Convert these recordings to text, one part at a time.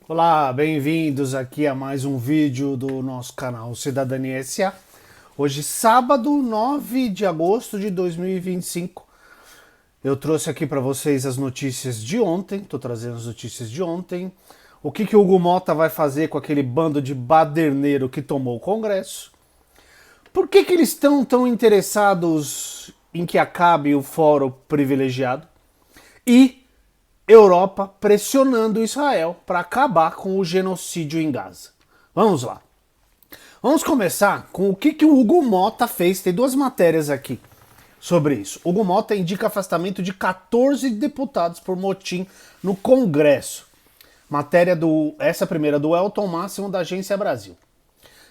Olá, bem-vindos aqui a mais um vídeo do nosso canal Cidadania SA. Hoje, sábado, 9 de agosto de 2025. Eu trouxe aqui para vocês as notícias de ontem, estou trazendo as notícias de ontem. O que o Hugo Mota vai fazer com aquele bando de baderneiro que tomou o Congresso? Por que eles estão tão interessados em que acabe o fórum privilegiado? E Europa pressionando Israel para acabar com o genocídio em Gaza. Vamos lá. Vamos começar com o que o Hugo Mota fez. Tem duas matérias aqui sobre isso. Hugo Mota indica afastamento de 14 deputados por motim no Congresso. Matéria essa primeira do Elton Máximo da Agência Brasil.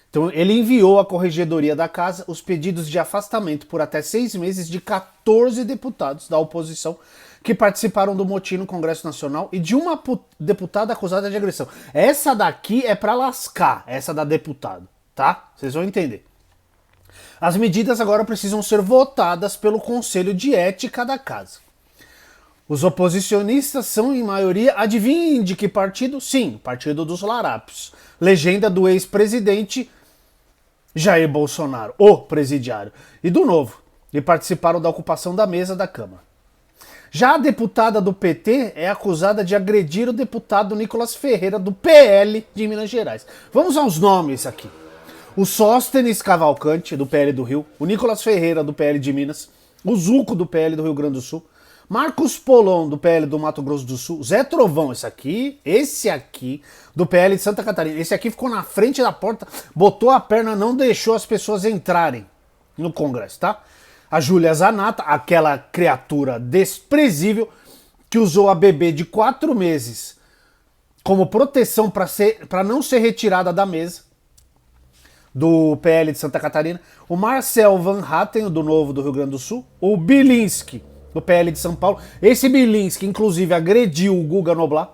Então ele enviou à Corregedoria da Casa os pedidos de afastamento por até 6 meses de 14 deputados da oposição que participaram do motim no Congresso Nacional e de uma deputada acusada de agressão. Essa daqui é pra lascar, essa da deputada, tá? Vocês vão entender. As medidas agora precisam ser votadas pelo Conselho de Ética da Casa. Os oposicionistas são, em maioria, adivinhem de que partido? Sim, Partido dos Larápios. Legenda do ex-presidente Jair Bolsonaro, o presidiário, e do Novo, e participaram da ocupação da mesa da Câmara. Já a deputada do PT é acusada de agredir o deputado Nicolas Ferreira, do PL de Minas Gerais. Vamos aos nomes aqui. O Sóstenes Cavalcante, do PL do Rio, o Nicolas Ferreira, do PL de Minas, o Zuco, do PL do Rio Grande do Sul, Marcos Polon, do PL do Mato Grosso do Sul, Zé Trovão, esse aqui, do PL de Santa Catarina. Esse aqui ficou na frente da porta, botou a perna, não deixou as pessoas entrarem no Congresso, tá? A Júlia Zanata, aquela criatura desprezível que usou a bebê de 4 meses como proteção para não ser retirada da mesa, do PL de Santa Catarina. O Marcel Van Hatten, do Novo do Rio Grande do Sul. O Bilinski, do PL de São Paulo. Esse Bilinski, inclusive, agrediu o Guga Noblar.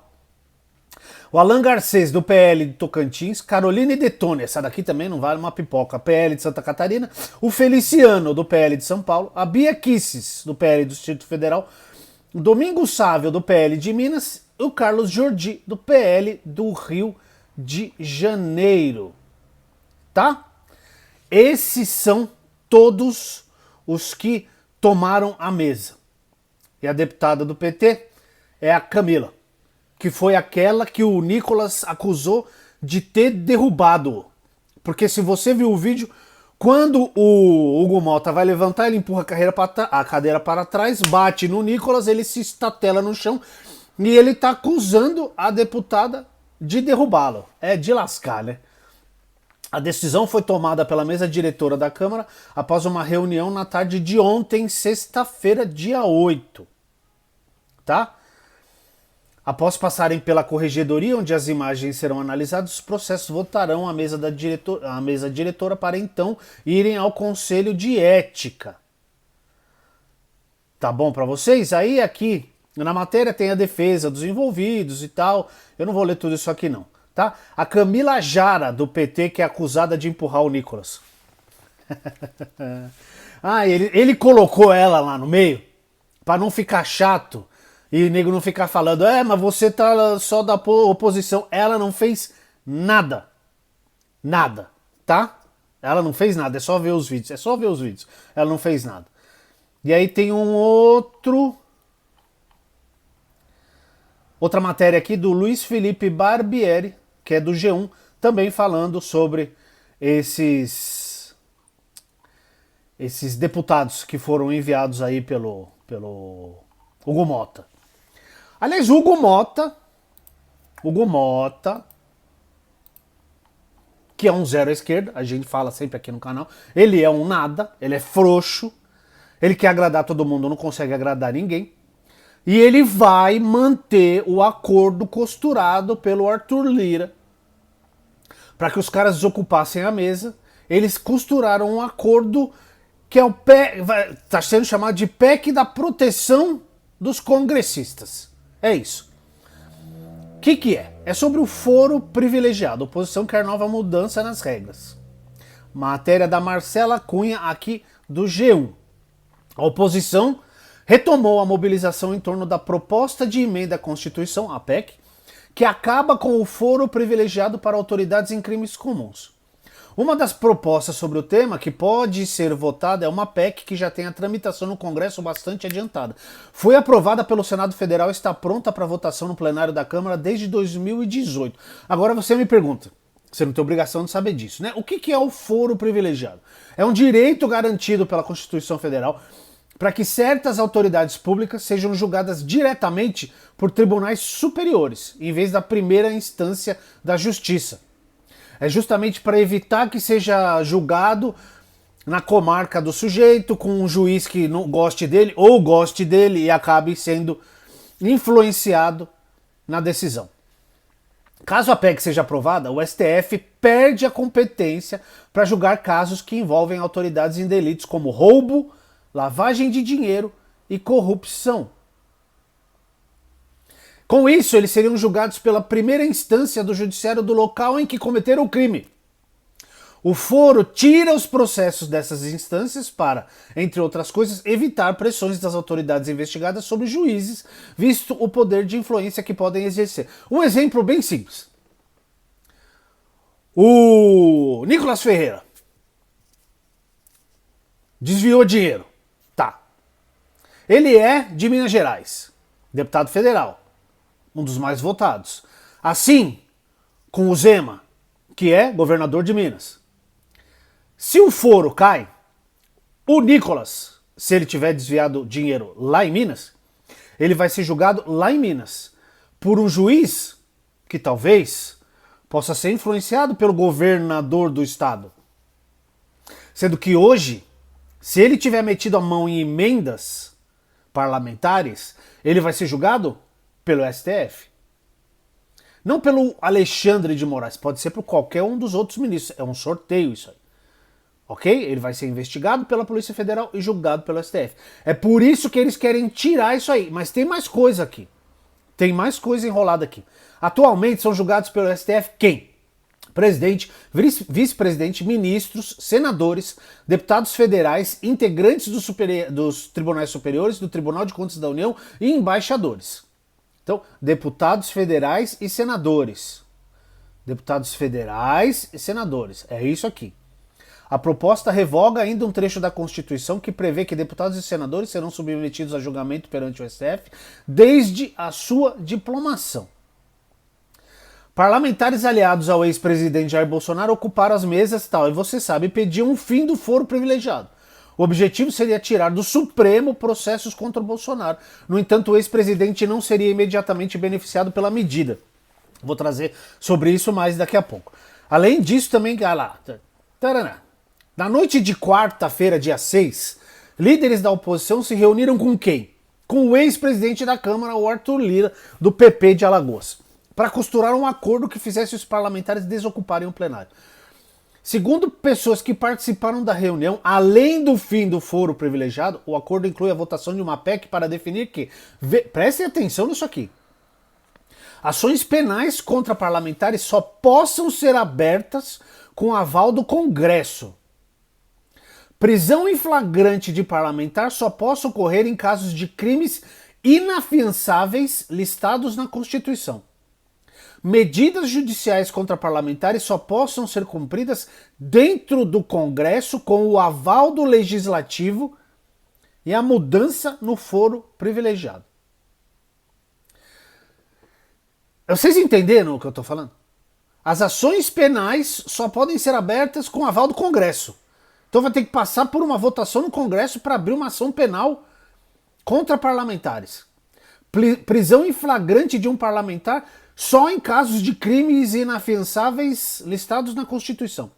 O Alan Garcês, do PL de Tocantins. Caroline Detone, essa daqui também não vale uma pipoca, PL de Santa Catarina. O Feliciano, do PL de São Paulo. A Bia Kisses, do PL do Distrito Federal. O Domingos Sávio, do PL de Minas. E o Carlos Jordi, do PL do Rio de Janeiro. Tá? Esses são todos os que tomaram a mesa. E a deputada do PT é a Camila, que foi aquela que o Nicolas acusou de ter derrubado. Porque se você viu o vídeo, quando o Hugo Mota vai levantar, ele empurra a cadeira para trás, bate no Nicolas, ele se estatela no chão e ele está acusando a deputada de derrubá-lo. É de lascar, né? A decisão foi tomada pela mesa diretora da Câmara após uma reunião na tarde de ontem, sexta-feira, dia 8. Tá? Após passarem pela corregedoria, onde as imagens serão analisadas, os processos voltarão à mesa diretora para então irem ao Conselho de Ética. Tá bom para vocês? Aí aqui na matéria tem a defesa dos envolvidos e tal. Eu não vou ler tudo isso aqui não. Tá? A Camila Jara, do PT, que é acusada de empurrar o Nicolas. Ele colocou ela lá no meio para não ficar chato e o nego não ficar falando, mas você tá só da oposição. Ela não fez nada. Nada, tá? Ela não fez nada, é só ver os vídeos. Ela não fez nada. E aí tem outra matéria aqui do Luiz Felipe Barbieri, que é do G1, também falando sobre esses deputados que foram enviados aí pelo Hugo Mota. Aliás, Hugo Mota, que é um zero à esquerda, a gente fala sempre aqui no canal, ele é um nada, ele é frouxo, ele quer agradar todo mundo, não consegue agradar ninguém. E ele vai manter o acordo costurado pelo Arthur Lira para que os caras desocupassem a mesa. Eles costuraram um acordo que é está sendo chamado de PEC da proteção dos congressistas. É isso. O que é? É sobre o foro privilegiado. A oposição quer nova mudança nas regras. Matéria da Marcela Cunha aqui do G1. A oposição retomou a mobilização em torno da proposta de emenda à Constituição, a PEC, que acaba com o foro privilegiado para autoridades em crimes comuns. Uma das propostas sobre o tema que pode ser votada é uma PEC que já tem a tramitação no Congresso bastante adiantada. Foi aprovada pelo Senado Federal e está pronta para votação no plenário da Câmara desde 2018. Agora você me pergunta, você não tem obrigação de saber disso, né? O que é o foro privilegiado? É um direito garantido pela Constituição Federal para que certas autoridades públicas sejam julgadas diretamente por tribunais superiores, em vez da primeira instância da Justiça. É justamente para evitar que seja julgado na comarca do sujeito, com um juiz que não goste dele ou goste dele e acabe sendo influenciado na decisão. Caso a PEC seja aprovada, o STF perde a competência para julgar casos que envolvem autoridades em delitos como roubo, lavagem de dinheiro e corrupção. Com isso, eles seriam julgados pela primeira instância do judiciário do local em que cometeram o crime. O foro tira os processos dessas instâncias para, entre outras coisas, evitar pressões das autoridades investigadas sobre juízes, visto o poder de influência que podem exercer. Um exemplo bem simples. O Nicolas Ferreira desviou dinheiro. Tá. Ele é de Minas Gerais, deputado federal, um dos mais votados. Assim, com o Zema, que é governador de Minas. Se o foro cai, o Nicolas, se ele tiver desviado dinheiro lá em Minas, ele vai ser julgado lá em Minas por um juiz que talvez possa ser influenciado pelo governador do estado. Sendo que hoje, se ele tiver metido a mão em emendas parlamentares, ele vai ser julgado pelo STF. Não pelo Alexandre de Moraes, pode ser por qualquer um dos outros ministros. É um sorteio isso aí. Ok? Ele vai ser investigado pela Polícia Federal e julgado pelo STF. É por isso que eles querem tirar isso aí. Mas tem mais coisa aqui. Tem mais coisa enrolada aqui. Atualmente são julgados pelo STF quem? Presidente, vice-presidente, ministros, senadores, deputados federais, integrantes dos tribunais superiores, do Tribunal de Contas da União e embaixadores. Então, deputados federais e senadores. Deputados federais e senadores. É isso aqui. A proposta revoga ainda um trecho da Constituição que prevê que deputados e senadores serão submetidos a julgamento perante o STF desde a sua diplomação. Parlamentares aliados ao ex-presidente Jair Bolsonaro ocuparam as mesas tal, e você sabe, pediam um fim do foro privilegiado. O objetivo seria tirar do Supremo processos contra o Bolsonaro. No entanto, o ex-presidente não seria imediatamente beneficiado pela medida. Vou trazer sobre isso mais daqui a pouco. Além disso, também, na noite de quarta-feira, dia 6, líderes da oposição se reuniram com quem? Com o ex-presidente da Câmara, o Arthur Lira, do PP de Alagoas, para costurar um acordo que fizesse os parlamentares desocuparem o plenário. Segundo pessoas que participaram da reunião, além do fim do foro privilegiado, o acordo inclui a votação de uma PEC para definir que, prestem atenção nisso aqui, ações penais contra parlamentares só possam ser abertas com aval do Congresso. Prisão em flagrante de parlamentar só possa ocorrer em casos de crimes inafiançáveis listados na Constituição. Medidas judiciais contra parlamentares só possam ser cumpridas dentro do Congresso com o aval do Legislativo e a mudança no foro privilegiado. Vocês entenderam o que eu estou falando? As ações penais só podem ser abertas com aval do Congresso. Então vai ter que passar por uma votação no Congresso para abrir uma ação penal contra parlamentares. Prisão em flagrante de um parlamentar só em casos de crimes inafiançáveis listados na Constituição.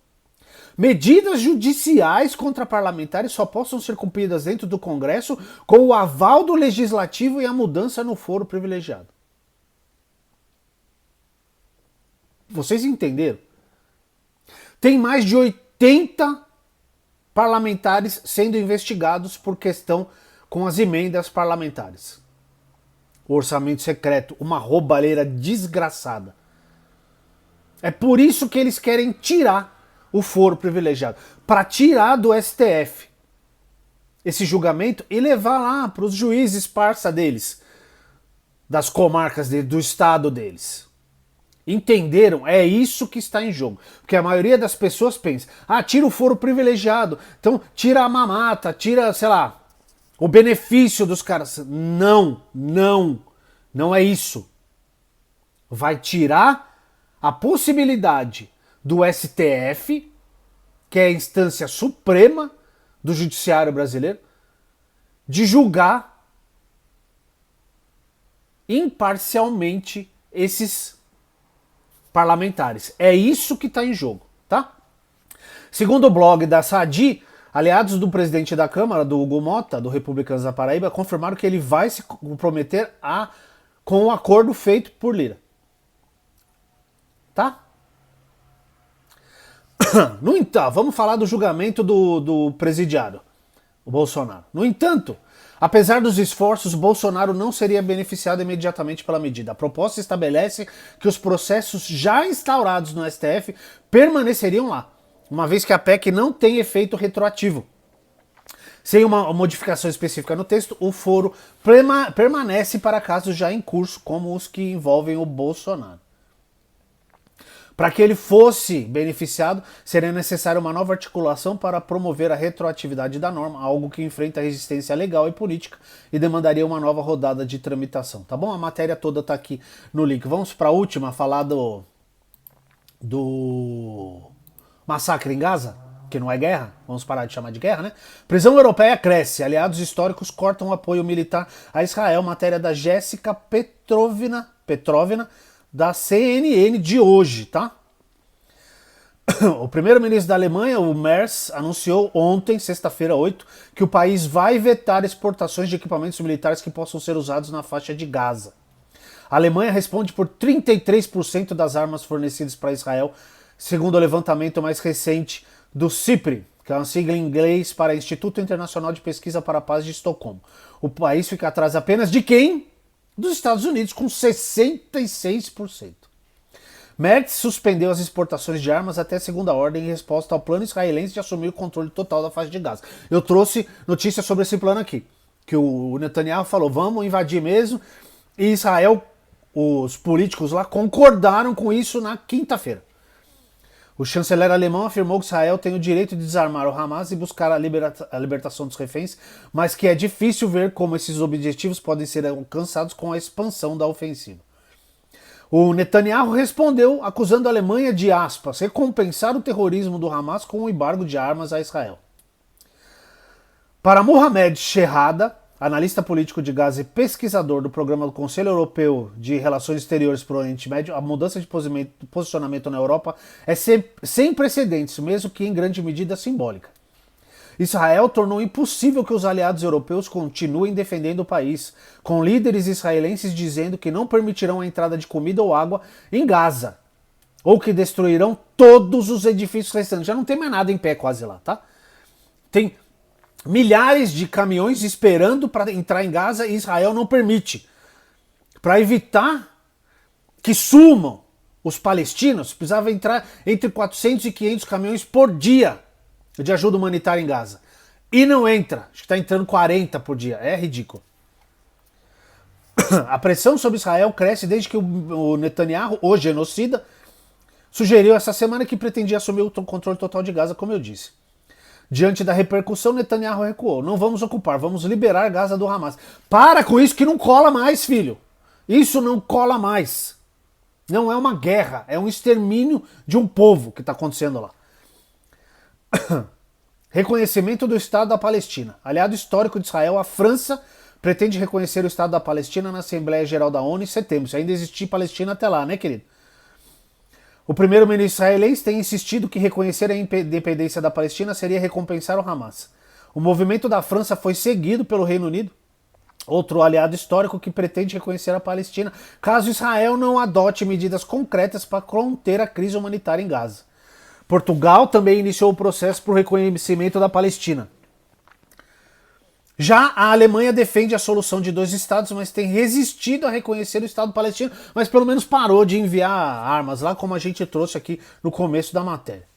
Medidas judiciais contra parlamentares só possam ser cumpridas dentro do Congresso com o aval do Legislativo e a mudança no foro privilegiado. Vocês entenderam? Tem mais de 80 parlamentares sendo investigados por questão com as emendas parlamentares. O orçamento secreto, uma roubalheira desgraçada. É por isso que eles querem tirar o foro privilegiado, para tirar do STF esse julgamento e levar lá para os juízes parça deles, das comarcas do estado deles. Entenderam? É isso que está em jogo. Porque a maioria das pessoas pensa, tira o foro privilegiado, então tira a mamata, tira, sei lá, o benefício dos caras. Não, não, não é isso. Vai tirar a possibilidade do STF, que é a instância suprema do judiciário brasileiro, de julgar imparcialmente esses parlamentares. É isso que está em jogo, tá? Segundo o blog da Sadi, aliados do presidente da Câmara, do Hugo Mota, do Republicanos da Paraíba, confirmaram que ele vai se comprometer com o acordo feito por Lira. Tá? No entanto, vamos falar do julgamento do presidiário, o Bolsonaro. No entanto, apesar dos esforços, Bolsonaro não seria beneficiado imediatamente pela medida. A proposta estabelece que os processos já instaurados no STF permaneceriam lá, uma vez que a PEC não tem efeito retroativo. Sem uma modificação específica no texto, o foro permanece para casos já em curso, como os que envolvem o Bolsonaro. Para que ele fosse beneficiado, seria necessária uma nova articulação para promover a retroatividade da norma, algo que enfrenta resistência legal e política e demandaria uma nova rodada de tramitação. Tá bom? A matéria toda está aqui no link. Vamos para a última, falar do massacre em Gaza, que não é guerra, vamos parar de chamar de guerra, né? Prisão europeia cresce, aliados históricos cortam apoio militar a Israel, matéria da Jéssica Petrovna, da CNN de hoje, tá? O primeiro-ministro da Alemanha, o Merz, anunciou ontem, sexta-feira 8, que o país vai vetar exportações de equipamentos militares que possam ser usados na faixa de Gaza. A Alemanha responde por 33% das armas fornecidas para Israel, segundo o levantamento mais recente do CIPRI, que é uma sigla em inglês para Instituto Internacional de Pesquisa para a Paz de Estocolmo. O país fica atrás apenas de quem? Dos Estados Unidos, com 66%. Merz suspendeu as exportações de armas até segunda ordem em resposta ao plano israelense de assumir o controle total da faixa de Gaza. Eu trouxe notícia sobre esse plano aqui, que o Netanyahu falou, vamos invadir mesmo, e Israel, os políticos lá, concordaram com isso na quinta-feira. O chanceler alemão afirmou que Israel tem o direito de desarmar o Hamas e buscar a libertação dos reféns, mas que é difícil ver como esses objetivos podem ser alcançados com a expansão da ofensiva. O Netanyahu respondeu acusando a Alemanha de, aspas, recompensar o terrorismo do Hamas com o embargo de armas a Israel. Para Mohamed Sherrada, analista político de Gaza e pesquisador do programa do Conselho Europeu de Relações Exteriores para o Oriente Médio, a mudança de posicionamento na Europa é sem precedentes, mesmo que em grande medida simbólica. Israel tornou impossível que os aliados europeus continuem defendendo o país, com líderes israelenses dizendo que não permitirão a entrada de comida ou água em Gaza, ou que destruirão todos os edifícios restantes. Já não tem mais nada em pé quase lá, tá? Tem milhares de caminhões esperando para entrar em Gaza e Israel não permite. Para evitar que sumam os palestinos, precisava entrar entre 400 e 500 caminhões por dia de ajuda humanitária em Gaza. E não entra. Acho que está entrando 40 por dia. É ridículo. A pressão sobre Israel cresce desde que o Netanyahu, o genocida, sugeriu essa semana que pretendia assumir o controle total de Gaza, como eu disse. Diante da repercussão, Netanyahu recuou. Não vamos ocupar, vamos liberar Gaza do Hamas. Para com isso que não cola mais, filho. Isso não cola mais. Não é uma guerra, é um extermínio de um povo que está acontecendo lá. Reconhecimento do Estado da Palestina. Aliado histórico de Israel, a França pretende reconhecer o Estado da Palestina na Assembleia Geral da ONU em setembro. Se ainda existir Palestina até lá, né, querido? O primeiro-ministro israelense tem insistido que reconhecer a independência da Palestina seria recompensar o Hamas. O movimento da França foi seguido pelo Reino Unido, outro aliado histórico que pretende reconhecer a Palestina, caso Israel não adote medidas concretas para conter a crise humanitária em Gaza. Portugal também iniciou o processo para o reconhecimento da Palestina. Já a Alemanha defende a solução de 2 estados, mas tem resistido a reconhecer o Estado palestino, mas pelo menos parou de enviar armas lá, como a gente trouxe aqui no começo da matéria.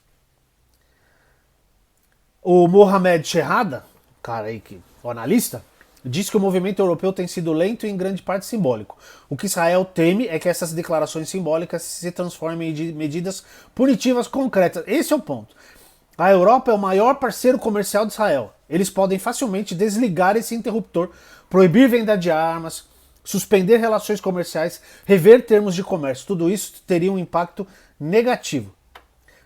O Mohamed Sherrada, cara aí, o analista, diz que o movimento europeu tem sido lento e em grande parte simbólico. O que Israel teme é que essas declarações simbólicas se transformem em medidas punitivas concretas. Esse é o ponto. A Europa é o maior parceiro comercial de Israel. Eles podem facilmente desligar esse interruptor, proibir venda de armas, suspender relações comerciais, rever termos de comércio. Tudo isso teria um impacto negativo.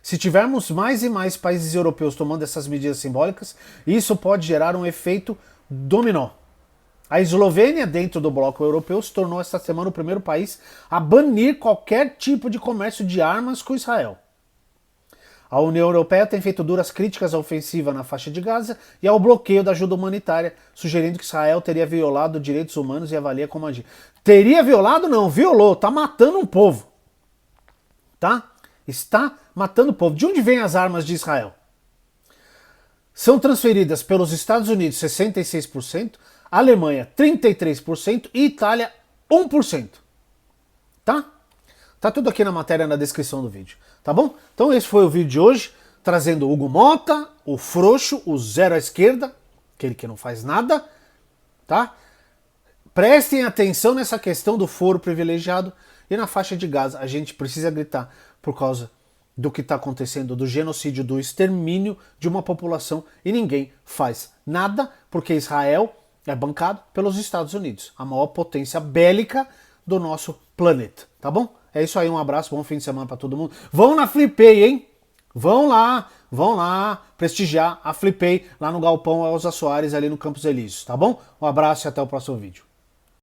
Se tivermos mais e mais países europeus tomando essas medidas simbólicas, isso pode gerar um efeito dominó. A Eslovênia, dentro do bloco europeu, se tornou esta semana o primeiro país a banir qualquer tipo de comércio de armas com Israel. A União Europeia tem feito duras críticas à ofensiva na faixa de Gaza e ao bloqueio da ajuda humanitária, sugerindo que Israel teria violado direitos humanos e avalia como agir. Teria violado? Não, violou, tá matando um povo. Tá? Está matando o povo. De onde vêm as armas de Israel? São transferidas pelos Estados Unidos 66%, Alemanha 33% e Itália 1%. Tá? Tá tudo aqui na matéria, na descrição do vídeo. Tá bom? Então esse foi o vídeo de hoje, trazendo o Hugo Mota, o frouxo, o zero à esquerda, aquele que não faz nada, tá? Prestem atenção nessa questão do foro privilegiado e na faixa de Gaza. A gente precisa gritar por causa do que está acontecendo, do genocídio, do extermínio de uma população e ninguém faz nada porque Israel é bancado pelos Estados Unidos, a maior potência bélica do nosso planeta, tá bom? É isso aí, um abraço, bom fim de semana para todo mundo. Vão na Flipay, hein? Vão lá prestigiar a Flipay lá no Galpão Elza Soares, ali no Campos Elíseos, tá bom? Um abraço e até o próximo vídeo.